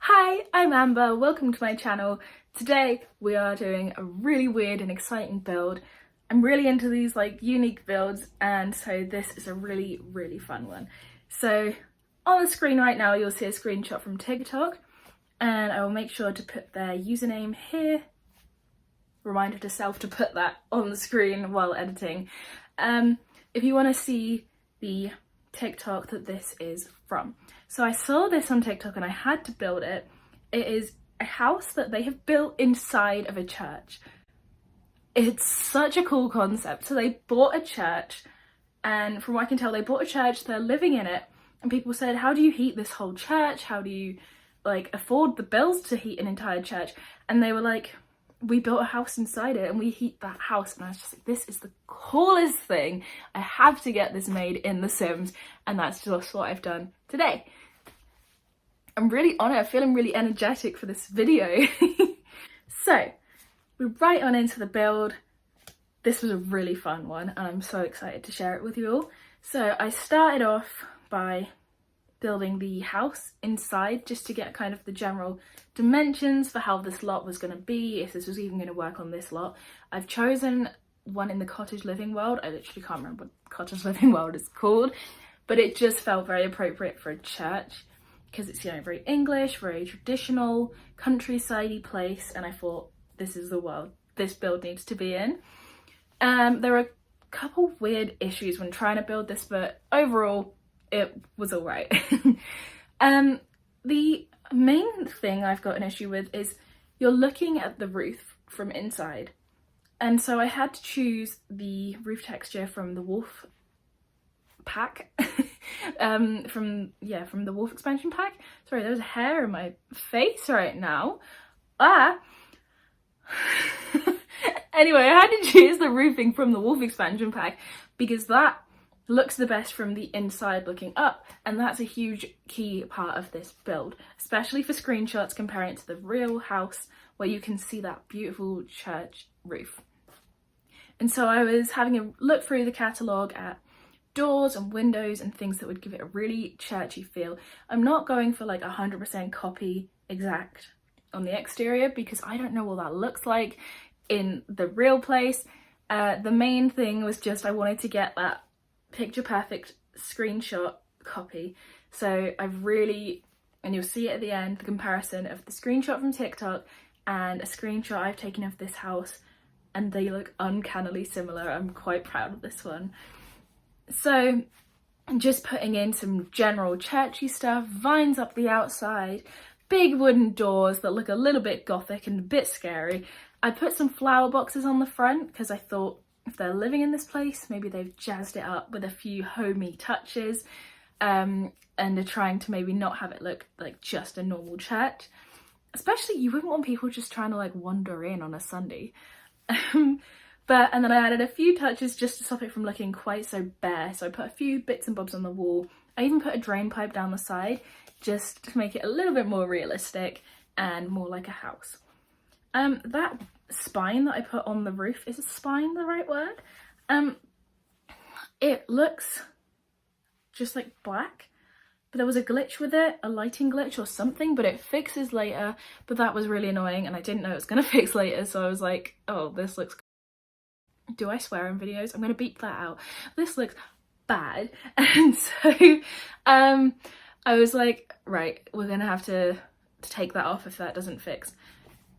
Hi, I'm Amber, welcome to my channel. Today we are doing a really weird and exciting build. I'm really into these unique builds, and so this is a really fun one. So on the screen right now you'll see a screenshot from TikTok, and I will make sure to put their username here. Reminder to self to put that on the screen while editing. If you want to see the TikTok that this is from. So I saw this on TikTok and I had to build it. It is a house that they have built inside of a church. It's such a cool concept. So they bought a church, and from what I can tell, they bought a church, they're living in it, and people said, how do you heat this whole church? How do you afford the bills to heat an entire church? And they were like, we built a house inside it and we heat that house. And I was just like, this is the coolest thing. I have to get this made in The Sims, and that's just what I've done today. I'm really on it. I'm feeling really energetic for this video. So we're right on into the build. This was a really fun one and I'm so excited to share it with you all. So I started off by building the house inside just to get kind of the general dimensions for how this lot was going to be, if this was even going to work on this lot. I've chosen one in the cottage living world. I literally can't remember what cottage living world is called, but it just felt very appropriate for a church because it's, you know, very English, very traditional, countryside-y place, and I thought this is the world this build needs to be in. There were a couple weird issues when trying to build this, but overall it was all right. The main thing I've got an issue with is you're looking at the roof from inside, and so I had to choose the roof texture from the Wolf pack. From the Wolf expansion pack. Sorry, there's hair in my face right now. Anyway, I had to choose the roofing from the Wolf expansion pack because that looks the best from the inside looking up, and that's a huge key part of this build, especially for screenshots comparing it to the real house where you can see that beautiful church roof. And so I was having a look through the catalogue at doors and windows and things that would give it a really churchy feel. I'm not going for 100% copy exact on the exterior because I don't know what that looks like in the real place. The main thing was just I wanted to get that picture perfect screenshot copy. So I've really, and you'll see it at the end, the comparison of the screenshot from TikTok and a screenshot I've taken of this house, and they look uncannily similar. I'm quite proud of this one. So I'm just putting in some general churchy stuff, vines up the outside, big wooden doors that look a little bit gothic and a bit scary. I put some flower boxes on the front because I thought if they're living in this place, maybe they've jazzed it up with a few homey touches, and are trying to maybe not have it look like just a normal church. Especially, you wouldn't want people just trying to wander in on a Sunday. And then I added a few touches just to stop it from looking quite so bare. So I put a few bits and bobs on the wall. I even put a drain pipe down the side just to make it a little bit more realistic and more like a house. That spine that I put on the roof, is spine the right word? It looks just like black, but there was a glitch with it, a lighting glitch or something, but it fixes later. But that was really annoying and I didn't know it was going to fix later, so I was like, oh, this looks... Do I swear in videos? I'm going to beep that out. This looks bad. And so I was like, right, we're going to have to take that off if that doesn't fix.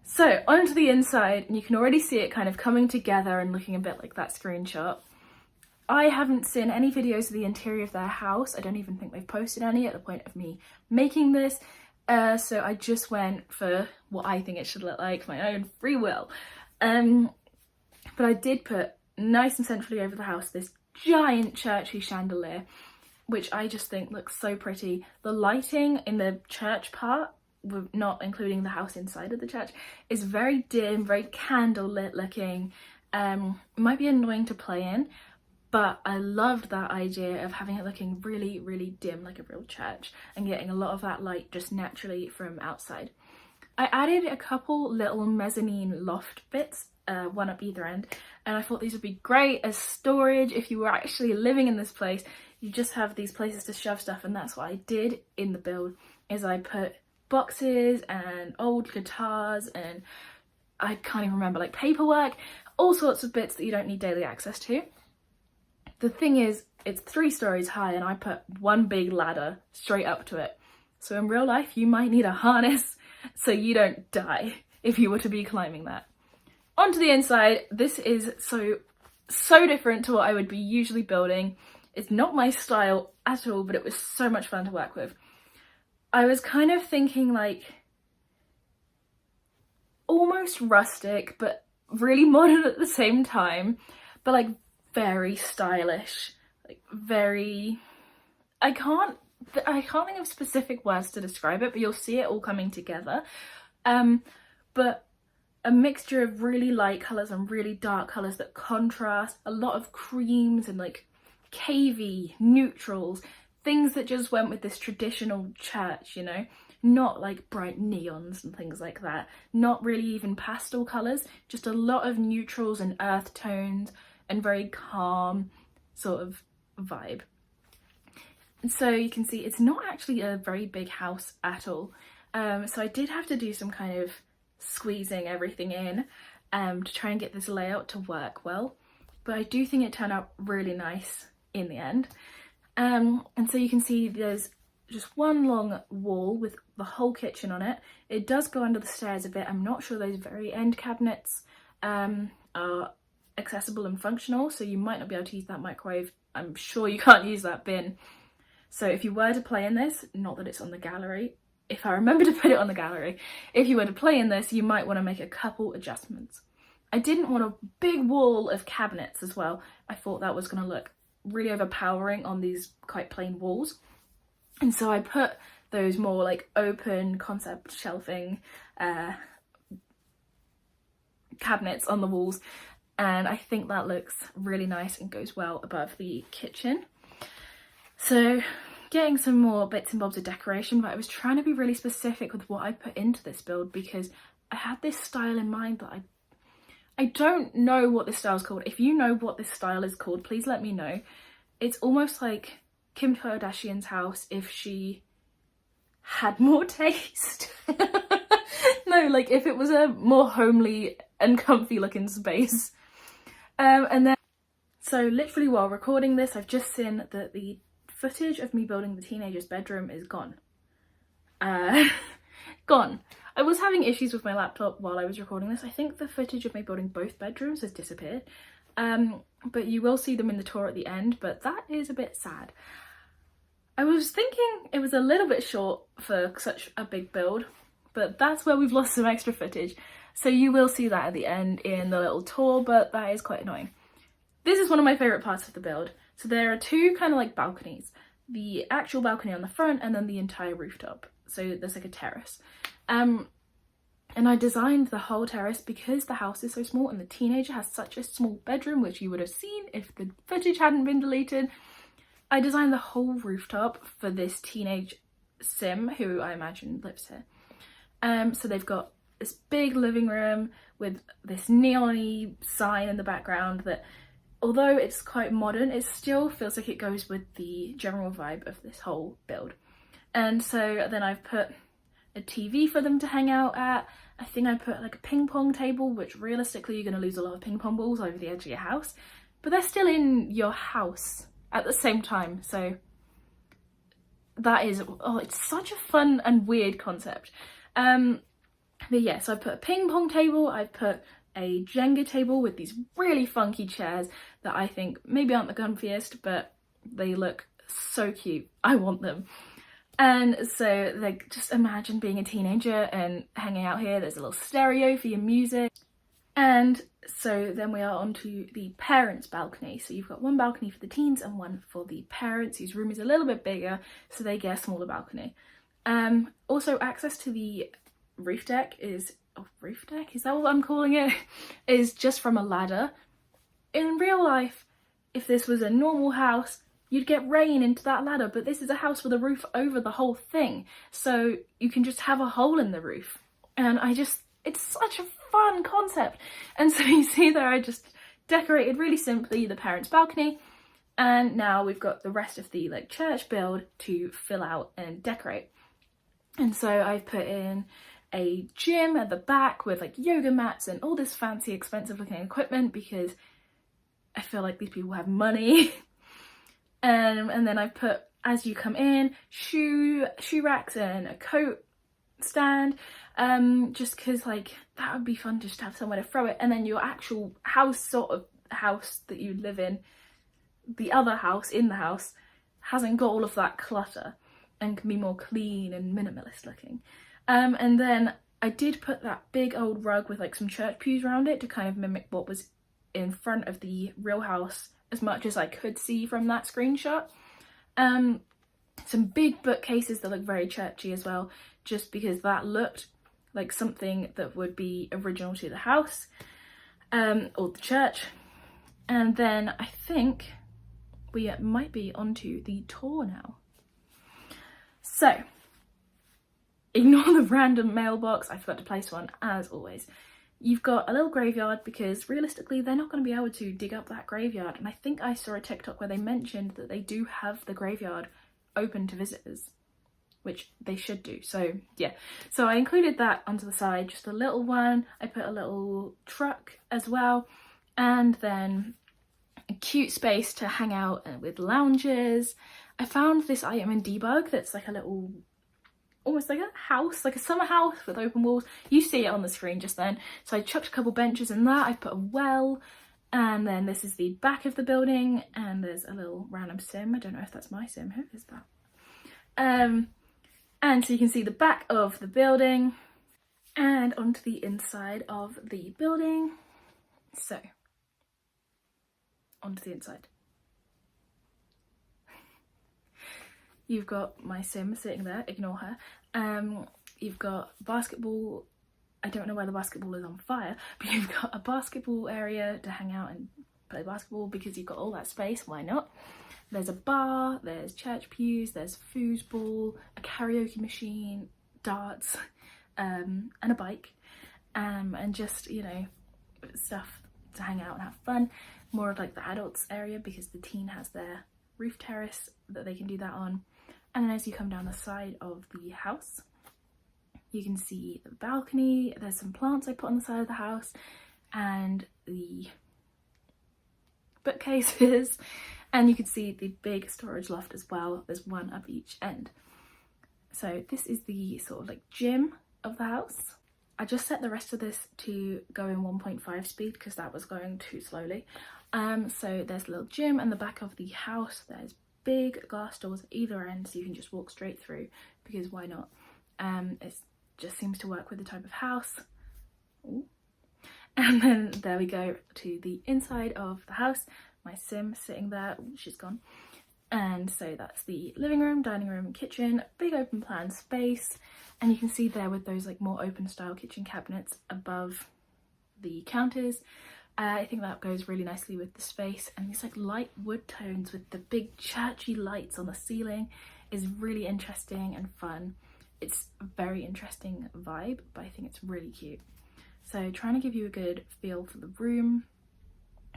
So onto the inside, and you can already see it kind of coming together and looking a bit like that screenshot. I haven't seen any videos of the interior of their house. I don't even think they've posted any at the point of me making this. So I just went for what I think it should look like, my own free will. But I did put nice and centrally over the house this giant churchy chandelier, which I just think looks so pretty. The lighting in the church part, not including the house inside of the church, is very dim, very candle lit looking. It might be annoying to play in, but I loved that idea of having it looking really dim like a real church and getting a lot of that light just naturally from outside. I added a couple little mezzanine loft bits, one up either end, and I thought these would be great as storage if you were actually living in this place. You just have these places to shove stuff, and that's what I did in the build, is I put boxes and old guitars and I can't even remember, like paperwork, all sorts of bits that you don't need daily access to. The thing is, it's 3 stories high and I put one big ladder straight up to it. So in real life, you might need a harness so you don't die if you were to be climbing that. Onto the inside, this is so different to what I would be usually building. It's not my style at all, but it was so much fun to work with. I was kind of thinking like almost rustic, but really modern at the same time, but like very stylish, like very, I can't think of specific words to describe it, but you'll see it all coming together. But a mixture of really light colours and really dark colours that contrast, a lot of creams and like cavey neutrals, things that just went with this traditional church, you know, not like bright neons and things like that, not really even pastel colours, just a lot of neutrals and earth tones and very calm sort of vibe. And so you can see it's not actually a very big house at all. So I did have to do some kind of squeezing everything in to try and get this layout to work well, but I do think it turned out really nice in the end. And so you can see there's just one long wall with the whole kitchen on it. It does go under the stairs a bit. I'm not sure those very end cabinets are accessible and functional, so you might not be able to use that microwave. I'm sure you can't use that bin. So if you were to play in this, not that it's on the gallery, if I remember to put it on the gallery, if you were to play in this, you might want to make a couple adjustments. I didn't want a big wall of cabinets as well. I thought that was going to look really overpowering on these quite plain walls. And so I put those more like open concept shelving cabinets on the walls, and I think that looks really nice and goes well above the kitchen. So getting some more bits and bobs of decoration, but I was trying to be really specific with what I put into this build because I had this style in mind that I don't know what this style is called. If you know what this style is called, please let me know. It's almost like Kim Kardashian's house if she had more taste. No, like if it was a more homely and comfy looking space. And then, so literally while recording this, I've just seen that the footage of me building the teenager's bedroom is gone. Gone. I was having issues with my laptop while I was recording this. I think the footage of me building both bedrooms has disappeared. But you will see them in the tour at the end, but that is a bit sad. I was thinking it was a little bit short for such a big build, but that's where we've lost some extra footage. So you will see that at the end in the little tour, but that is quite annoying. This is one of my favourite parts of the build. So there are 2 kind of like balconies. The actual balcony on the front and then the entire rooftop. So there's like a terrace. And I designed the whole terrace because the house is so small and the teenager has such a small bedroom, which you would have seen if the footage hadn't been deleted. I designed the whole rooftop for this teenage sim who I imagine lives here. So they've got this big living room with this neon-y sign in the background that, although it's quite modern, it still feels like it goes with the general vibe of this whole build. And so then I've put a TV for them to hang out at. I think I put like a ping pong table, which realistically you're going to lose a lot of ping pong balls over the edge of your house, but they're still in your house at the same time. So that is, oh, it's such a fun and weird concept. But yeah, so I put a ping pong table, I've put a Jenga table with these really funky chairs that I think maybe aren't the comfiest, but they look so cute. I want them. And so like, just imagine being a teenager and hanging out here. There's a little stereo for your music. And so then we are onto the parents' balcony. So you've got one balcony for the teens and one for the parents, whose room is a little bit bigger, so they get a smaller balcony. Also access to the roof deck is, roof deck? Is that what I'm calling it? Is just from a ladder. In real life, if this was a normal house, you'd get rain into that ladder, but this is a house with a roof over the whole thing. So you can just have a hole in the roof. And it's such a fun concept. And so you see there, I just decorated really simply the parents' balcony. And now we've got the rest of the like church build to fill out and decorate. And so I've put in a gym at the back with like yoga mats and all this fancy expensive looking equipment because I feel like these people have money. And then I've put, as you come in, shoe racks and a coat stand, just because like that would be fun to just have somewhere to throw it. And then your actual house, sort of house that you live in, the other house in the house, hasn't got all of that clutter and can be more clean and minimalist looking. And then I did put that big old rug with like some church pews around it to kind of mimic what was in front of the real house as much as I could see from that screenshot. Some big bookcases that look very churchy as well, just because that looked like something that would be original to the house, or the church. And then I think we might be onto the tour now. So, ignore the random mailbox, I forgot to place one as always. You've got a little graveyard because realistically they're not going to be able to dig up that graveyard, and I think I saw a TikTok where they mentioned that they do have the graveyard open to visitors, which they should do. So yeah, so I included that onto the side, just a little one. I put a little truck as well, and then a cute space to hang out with lounges. I found this item in Debug that's like a little, almost like a house, like a summer house with open walls. You see it on the screen just then. So I chucked a couple benches in that. I put a well, and then this is the back of the building, and there's a little random sim. I don't know if that's my sim. Who is that? And so you can see the back of the building and onto the inside of the building. So onto the inside. You've got my sim sitting there, ignore her. You've got basketball. I don't know why the basketball is on fire, but you've got a basketball area to hang out and play basketball because you've got all that space, why not? There's a bar, there's church pews, there's foosball, a karaoke machine, darts, and a bike, and just, you know, stuff to hang out and have fun. More of like the adults area because the teen has their roof terrace that they can do that on. And then as you come down the side of the house, you can see the balcony. There's some plants I put on the side of the house and the bookcases, and you can see the big storage loft as well. There's one up each end. So this is the sort of like gym of the house. I just set the rest of this to go in 1.5 speed because that was going too slowly. So there's a little gym and the back of the house. There's big glass doors at either end so you can just walk straight through because why not? It just seems to work with the type of house. Ooh. And then there we go to the inside of the house. My sim sitting there. Ooh, she's gone. And so that's the living room, dining room, kitchen, big open plan space. And you can see there with those like more open style kitchen cabinets above the counters. I think that goes really nicely with the space, and these like light wood tones with the big churchy lights on the ceiling is really interesting and fun. It's a very interesting vibe, but I think it's really cute. So trying to give you a good feel for the room,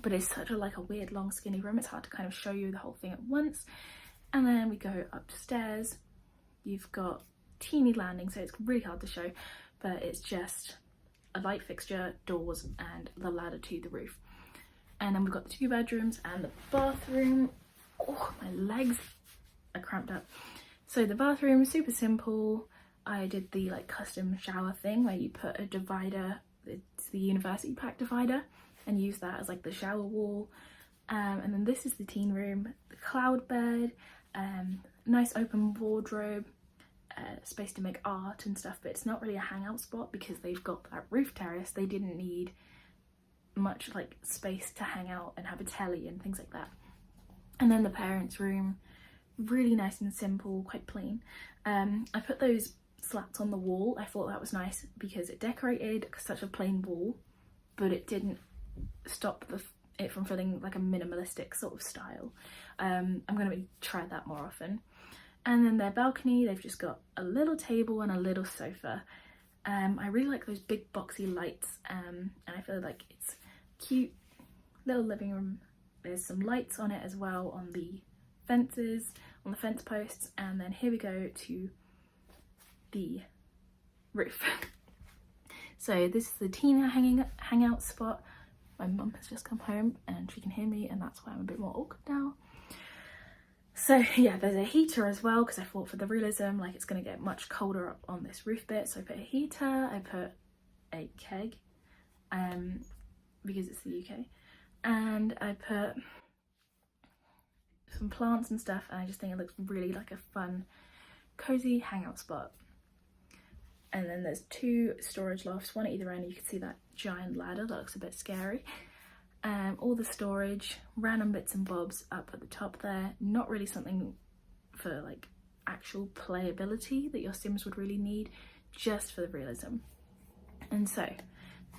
but it's such a like a weird long skinny room, it's hard to kind of show you the whole thing at once. And then we go upstairs. You've got teeny landing, so it's really hard to show, but it's just a light fixture, doors, and the ladder to the roof. And then we've got the 2 bedrooms and the bathroom. Oh, my legs are cramped up. So the bathroom is super simple. I did the like custom shower thing where you put a divider, it's the university pack divider, and use that as like the shower wall. And then this is the teen room, the cloud bed, nice open wardrobe, space to make art and stuff, but it's not really a hangout spot because they've got that roof terrace. They didn't need much like space to hang out and have a telly and things like that. And then the parents' room, really nice and simple, quite plain. I put those slats on the wall. I thought that was nice because it decorated such a plain wall, but it didn't stop it from feeling like a minimalistic sort of style. I'm going to try that more often. And then their balcony, they've just got a little table and a little sofa. I really like those big boxy lights, and I feel like it's cute little living room. There's some lights on it as well on the fences, on the fence posts. And then here we go to the roof. So this is the Tina hangout spot. My mum has just come home and she can hear me, and that's why I'm a bit more awkward now. So yeah, there's a heater as well, because I thought for the realism, like, it's going to get much colder up on this roof bit. So I put a heater, I put a keg, because it's the UK, and I put some plants and stuff, and I just think it looks really like a fun, cozy hangout spot. And then there's 2 storage lofts, one at either end. You can see that giant ladder, that looks a bit scary. All the storage, random bits and bobs up at the top there. Not really something for like actual playability that your Sims would really need, just for the realism. And so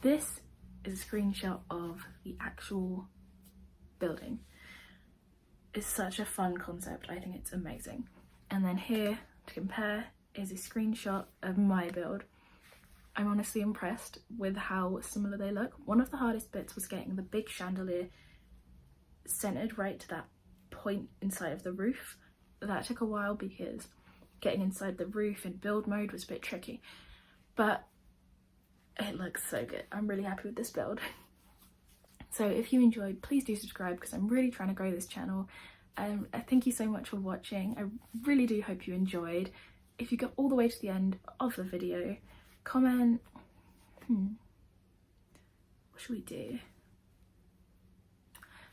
this is a screenshot of the actual building. It's such a fun concept, I think it's amazing. And then here to compare is a screenshot of my build. I'm honestly impressed with how similar they look. One of the hardest bits was getting the big chandelier centered right to that point inside of the roof. That took a while because getting inside the roof in build mode was a bit tricky, but it looks so good. I'm really happy with this build. So if you enjoyed, please do subscribe, because I'm really trying to grow this channel. Thank you so much for watching. I really do hope you enjoyed. If you got all the way to the end of the video, comment, what should we do?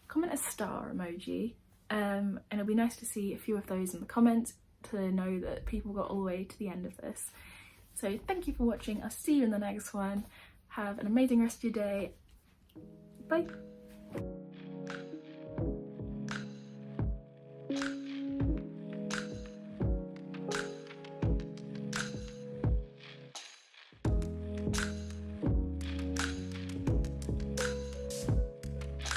Comment a star emoji, and it'll be nice to see a few of those in the comments to know that people got all the way to the end of this. So thank you for watching. I'll see you in the next one. Have an amazing rest of your day. Bye.